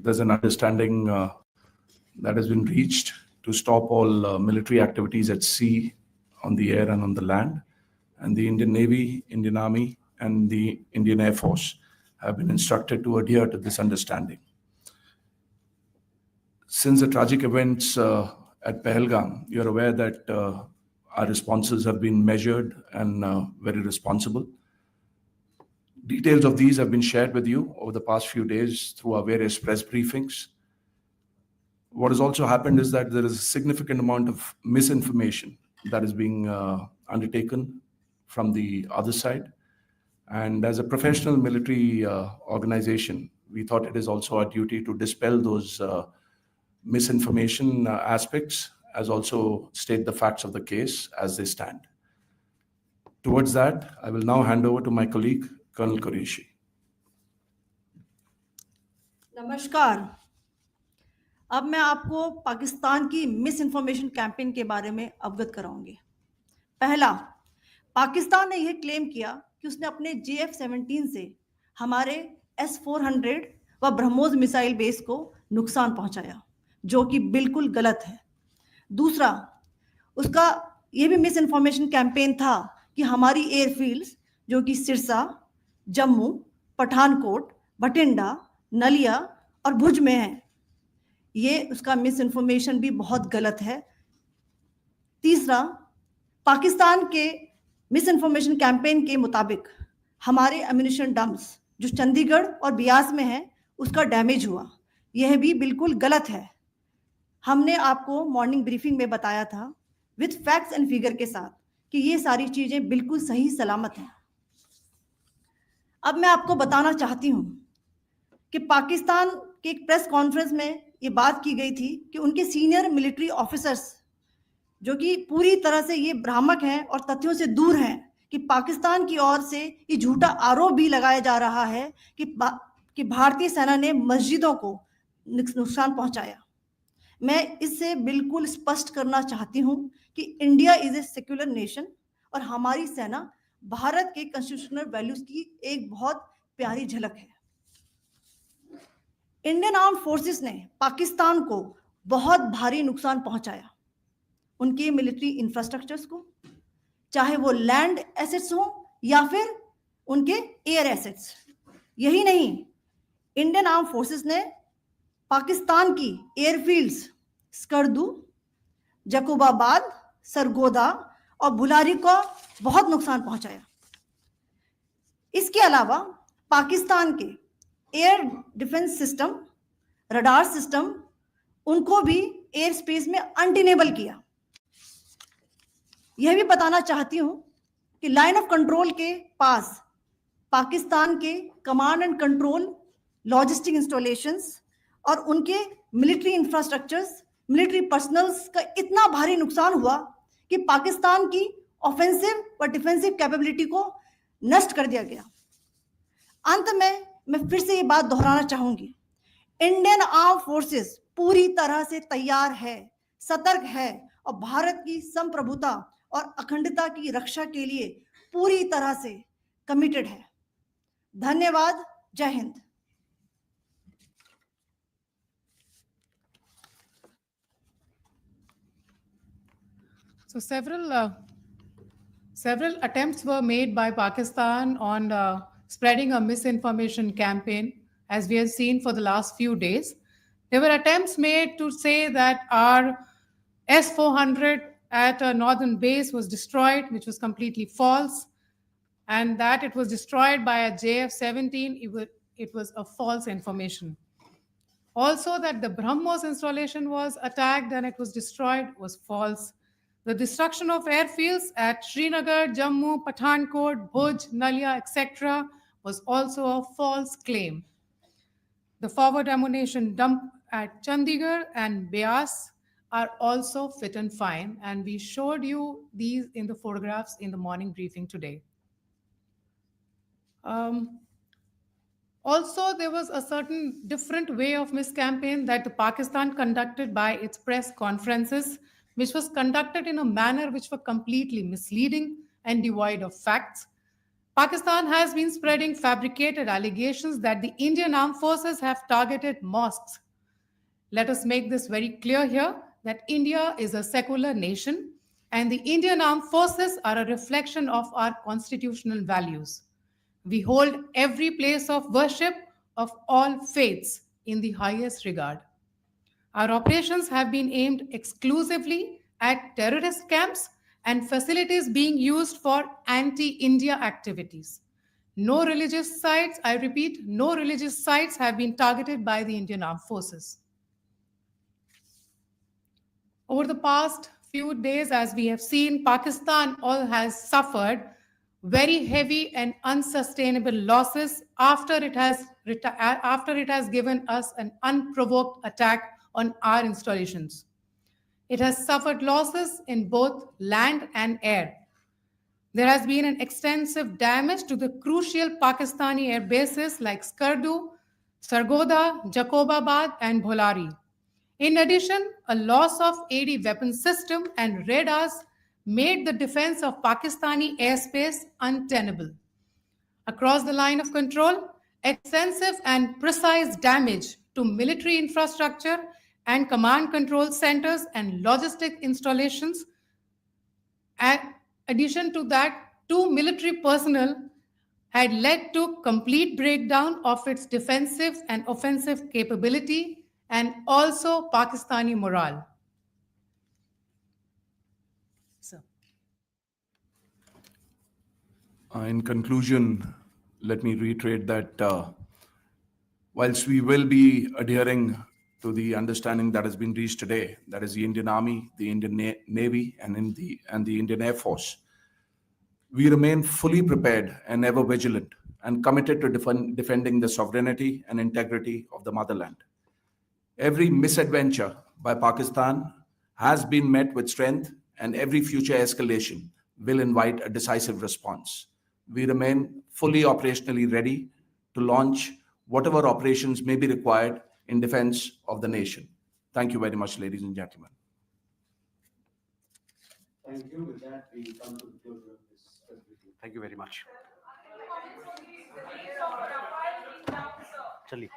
there's an understanding that has been reached to stop all military activities at sea, on the air, and on the land. And the Indian Navy, Indian Army, and the Indian Air Force have been instructed to adhere to this understanding. Since the tragic events at Pahalgam, you're aware that our responses have been measured and very responsible. Details of these have been shared with you over the past few days through our various press briefings. What has also happened is that there is a significant amount of misinformation that is being undertaken from the other side. And as a professional military organization, we thought it is also our duty to dispel those misinformation aspects, as also state the facts of the case as they stand. Towards that, I will now hand over to my colleague, Colonel Qureshi. नमस्कार। अब मैं आपको पाकिस्तान की miss information campaign के बारे में अवगत कराऊंगी। पहला, पाकिस्तान ने यह क्लेम किया कि उसने अपने JF-17 से हमारे S-400 व ब्रह्मोस मिसाइल बेस को नुकसान पहुंचाया, जो कि बिल्कुल गलत है। दूसरा, उसका यह भी मिस इन्फॉर्मेशन कैंपेन था कि हमारी एयरफील्ड्स जो कि सिरसा, जम्मू, पठानकोट, भटिंडा, नलिया और भुज में है, ये उसका मिस इन्फॉर्मेशन भी बहुत गलत है। तीसरा, पाकिस्तान के मिस इन्फॉर्मेशन कैंपेन के मुताबिक हमारे एम्यूनिशन डंप्स जो चंडीगढ़ और बियास में है उसका डैमेज हुआ, यह भी बिल्कुल गलत है। हमने आपको मॉर्निंग ब्रीफिंग में बताया था विद फैक्ट्स एंड फिगर के साथ कि ये सारी चीजें बिल्कुल सही सलामत हैं। अब मैं आपको बताना चाहती हूं कि पाकिस्तान के एक प्रेस कॉन्फ्रेंस में ये बात की गई थी कि उनके सीनियर मिलिट्री ऑफिसर्स जो कि पूरी तरह से ये भ्रामक हैं और तथ्यों से दूर हैं कि पाकिस्तान की ओर से ये झूठा आरोप भी लगाया जा रहा है कि भारतीय सेना ने मस्जिदों को नुकसान पहुंचाया। मैं इससे बिल्कुल स्पष्ट करना चाहती हूं कि India is a secular nation और हमारी सेना भारत के कॉन्स्टिट्यूशनल वैल्यूज की एक बहुत प्यारी झलक है। इंडियन आर्म्ड फोर्सेस ने पाकिस्तान को बहुत भारी नुकसान पहुंचाया, उनके मिलिट्री इंफ्रास्ट्रक्चर्स को, चाहे वो लैंड एसेट्स हो या फिर उनके एयर एसेट्स। यही नहीं, इंडियन आर्म्ड फोर्सेस ने पाकिस्तान की एयरफील्ड्स स्कर्दू, जकोबाबाद, सरगोदा और बुलारी को बहुत नुकसान पहुंचाया। इसके अलावा पाकिस्तान के air defence system, radar system, उनको भी एयर स्पेस में अनटेनेबल किया। यह भी बताना चाहती हूं कि लाइन ऑफ कंट्रोल के पास पाकिस्तान के command and control logistic installations और उनके मिलिट्री इंफ्रास्ट्रक्चर्स, मिलिट्री पर्सनल्स का इतना भारी नुकसान हुआ कि पाकिस्तान की ऑफेंसिव और डिफेंसिव कैपेबिलिटी को नष्ट कर दिया गया। अंत में मैं फिर से ये बात दोहराना चाहूंगी, इंडियन आर्म फोर्सेस पूरी तरह से तैयार है, सतर्क है और भारत की संप्रभुता और अखंडता की रक्षा के लिए पूरी तरह से कमिटेड है। धन्यवाद। जय Hind. So several attempts were made by Pakistan on spreading a misinformation campaign, as we have seen for the last few days. There were attempts made to say that our S-400 at a northern base was destroyed, which was completely false, and that it was destroyed by a JF-17. It was a false information. Also, that the BrahMos installation was attacked and it was destroyed was false. The destruction of airfields at Srinagar, Jammu, Pathankot, Bhuj, Nalia, etc. was also a false claim. The forward ammunition dump at Chandigarh and Beas are also fit and fine, and we showed you these in the photographs in the morning briefing today. Also, there was a certain different way of miscampaign that the Pakistan conducted by its press conferences, which was conducted in a manner which were completely misleading and devoid of facts. Pakistan has been spreading fabricated allegations that the Indian armed forces have targeted mosques. Let us make this very clear here that India is a secular nation and the Indian armed forces are a reflection of our constitutional values. We hold every place of worship of all faiths in the highest regard. Our operations have been aimed exclusively at terrorist camps and facilities being used for anti-India activities. No religious sites, I repeat, no religious sites have been targeted by the Indian armed forces. Over the past few days, as we have seen, Pakistan all has suffered very heavy and unsustainable losses after it has given us an unprovoked attack on our installations. It has suffered losses in both land and air. There has been an extensive damage to the crucial Pakistani air bases like Skardu, Sargodha, Jacobabad, and Bholari. In addition, a loss of AD weapon system and radars made the defense of Pakistani airspace untenable. Across the line of control, extensive and precise damage to military infrastructure and command control centers and logistic installations. In addition to that, 2 military personnel had led to complete breakdown of its defensive and offensive capability and also Pakistani morale. So, In conclusion, let me reiterate that whilst we will be adhering to the understanding that has been reached today, that is the Indian Army, the Indian Navy, and the Indian Air Force, we remain fully prepared and ever vigilant and committed to defending the sovereignty and integrity of the motherland. Every misadventure by Pakistan has been met with strength, and every future escalation will invite a decisive response. We remain fully operationally ready to launch whatever operations may be required in defense of the nation. Thank you very much, ladies and gentlemen. Thank you. With that, we come to the closure of this presentation. Thank you very much. Chali.